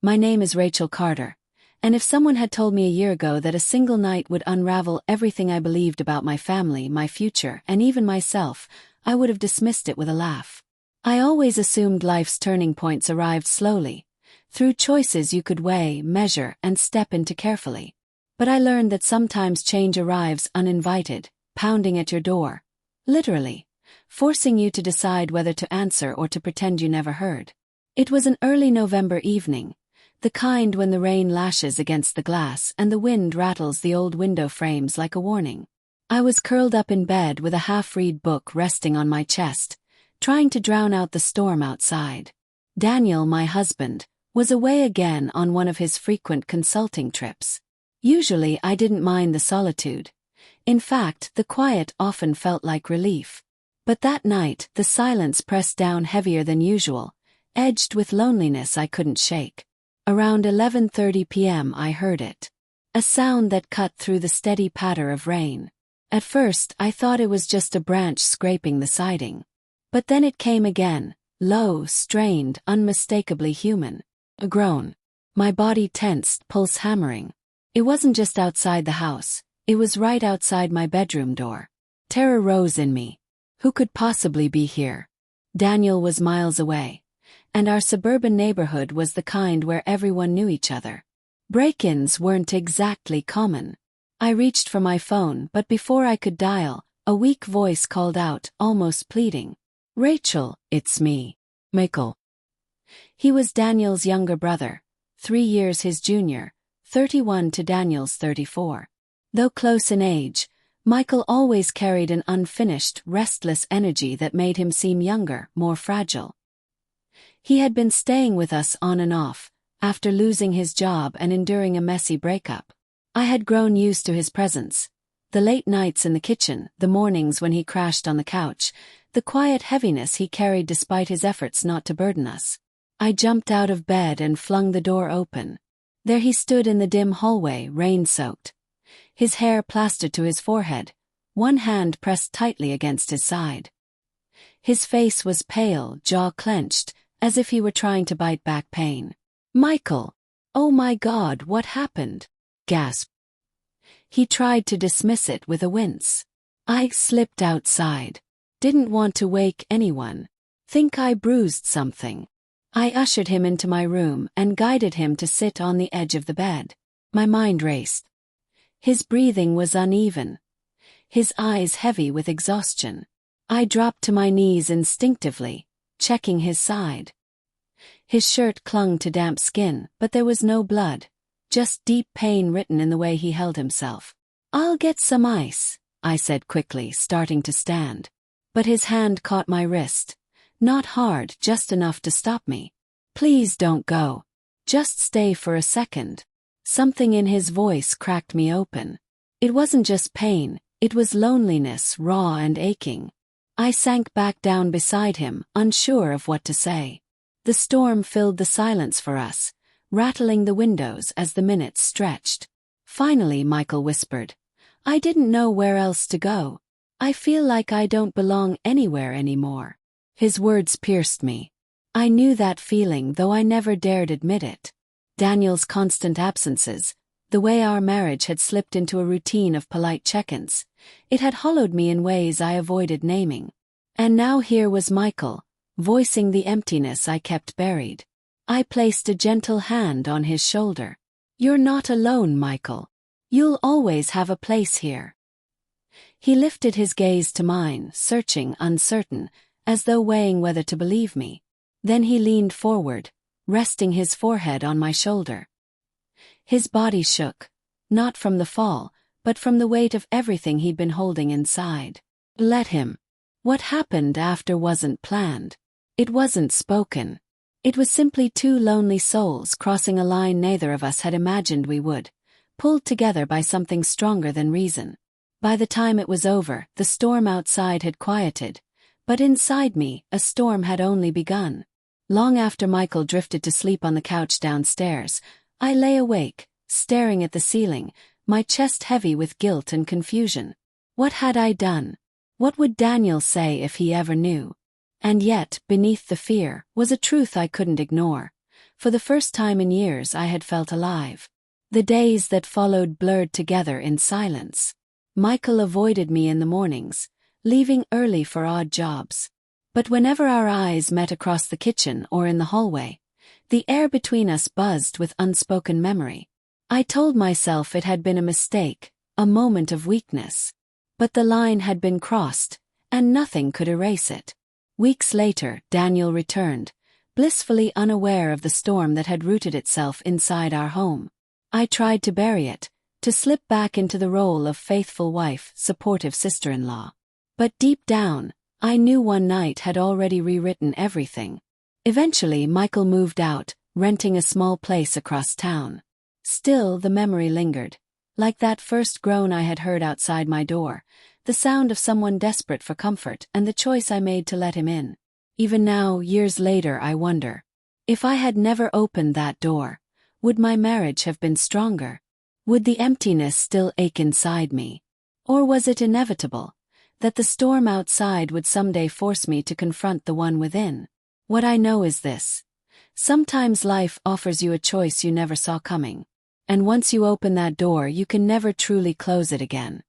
My name is Rachel Carter, and if someone had told me a year ago that a single night would unravel everything I believed about my family, my future, and even myself, I would have dismissed it with a laugh. I always assumed life's turning points arrived slowly, through choices you could weigh, measure, and step into carefully. But I learned that sometimes change arrives uninvited, pounding at your door, literally, forcing you to decide whether to answer or to pretend you never heard. It was an early November evening, the kind when the rain lashes against the glass and the wind rattles the old window frames like a warning. I was curled up in bed with a half-read book resting on my chest, trying to drown out the storm outside. Daniel, my husband, was away again on one of his frequent consulting trips. Usually I didn't mind the solitude. In fact, the quiet often felt like relief. But that night, the silence pressed down heavier than usual, edged with loneliness I couldn't shake. Around 11:30 p.m. I heard it. A sound that cut through the steady patter of rain. At first I thought it was just a branch scraping the siding. But then it came again, low, strained, unmistakably human. A groan. My body tensed, pulse hammering. It wasn't just outside the house, it was right outside my bedroom door. Terror rose in me. Who could possibly be here? Daniel was miles away, and our suburban neighborhood was the kind where everyone knew each other. Break-ins weren't exactly common. I reached for my phone, but before I could dial, a weak voice called out, almost pleading. "Rachel, it's me, Michael." He was Daniel's younger brother, 3 years his junior, 31 to Daniel's 34. Though close in age, Michael always carried an unfinished, restless energy that made him seem younger, more fragile. He had been staying with us on and off, after losing his job and enduring a messy breakup. I had grown used to his presence. The late nights in the kitchen, the mornings when he crashed on the couch, the quiet heaviness he carried despite his efforts not to burden us. I jumped out of bed and flung the door open. There he stood in the dim hallway, rain-soaked. His hair plastered to his forehead, one hand pressed tightly against his side. His face was pale, jaw clenched, as if he were trying to bite back pain. "Michael! Oh my God, what happened?" gasped. He tried to dismiss it with a wince. "I slipped outside. Didn't want to wake anyone. Think I bruised something." I ushered him into my room and guided him to sit on the edge of the bed. My mind raced. His breathing was uneven, his eyes heavy with exhaustion. I dropped to my knees instinctively, checking his side. His shirt clung to damp skin, but there was no blood, just deep pain written in the way he held himself. "I'll get some ice," I said quickly, starting to stand. But his hand caught my wrist. Not hard, just enough to stop me. "Please don't go. Just stay for a second." Something in his voice cracked me open. It wasn't just pain, it was loneliness, raw and aching. I sank back down beside him, unsure of what to say. The storm filled the silence for us, rattling the windows as the minutes stretched. Finally, Michael whispered, "I didn't know where else to go. I feel like I don't belong anywhere anymore." His words pierced me. I knew that feeling, though I never dared admit it. Daniel's constant absences, the way our marriage had slipped into a routine of polite check-ins, it had hollowed me in ways I avoided naming. And now here was Michael, voicing the emptiness I kept buried. I placed a gentle hand on his shoulder. "You're not alone, Michael. You'll always have a place here." He lifted his gaze to mine, searching, uncertain, as though weighing whether to believe me. Then he leaned forward, resting his forehead on my shoulder. His body shook, not from the fall, but from the weight of everything he'd been holding inside. Let him. What happened after wasn't planned. It wasn't spoken. It was simply two lonely souls crossing a line neither of us had imagined we would, pulled together by something stronger than reason. By the time it was over, the storm outside had quieted, but inside me, a storm had only begun. Long after Michael drifted to sleep on the couch downstairs, I lay awake, staring at the ceiling, my chest heavy with guilt and confusion. What had I done? What would Daniel say if he ever knew? And yet, beneath the fear, was a truth I couldn't ignore. For the first time in years I had felt alive. The days that followed blurred together in silence. Michael avoided me in the mornings, leaving early for odd jobs. But whenever our eyes met across the kitchen or in the hallway, the air between us buzzed with unspoken memory. I told myself it had been a mistake, a moment of weakness. But the line had been crossed, and nothing could erase it. Weeks later, Daniel returned, blissfully unaware of the storm that had rooted itself inside our home. I tried to bury it, to slip back into the role of faithful wife, supportive sister-in-law. But deep down, I knew one night had already rewritten everything. Eventually, Michael moved out, renting a small place across town. Still, the memory lingered. Like that first groan I had heard outside my door, the sound of someone desperate for comfort and the choice I made to let him in. Even now, years later, I wonder, if I had never opened that door, would my marriage have been stronger? Would the emptiness still ache inside me? Or was it inevitable, that the storm outside would someday force me to confront the one within? What I know is this: sometimes life offers you a choice you never saw coming. And once you open that door, you can never truly close it again.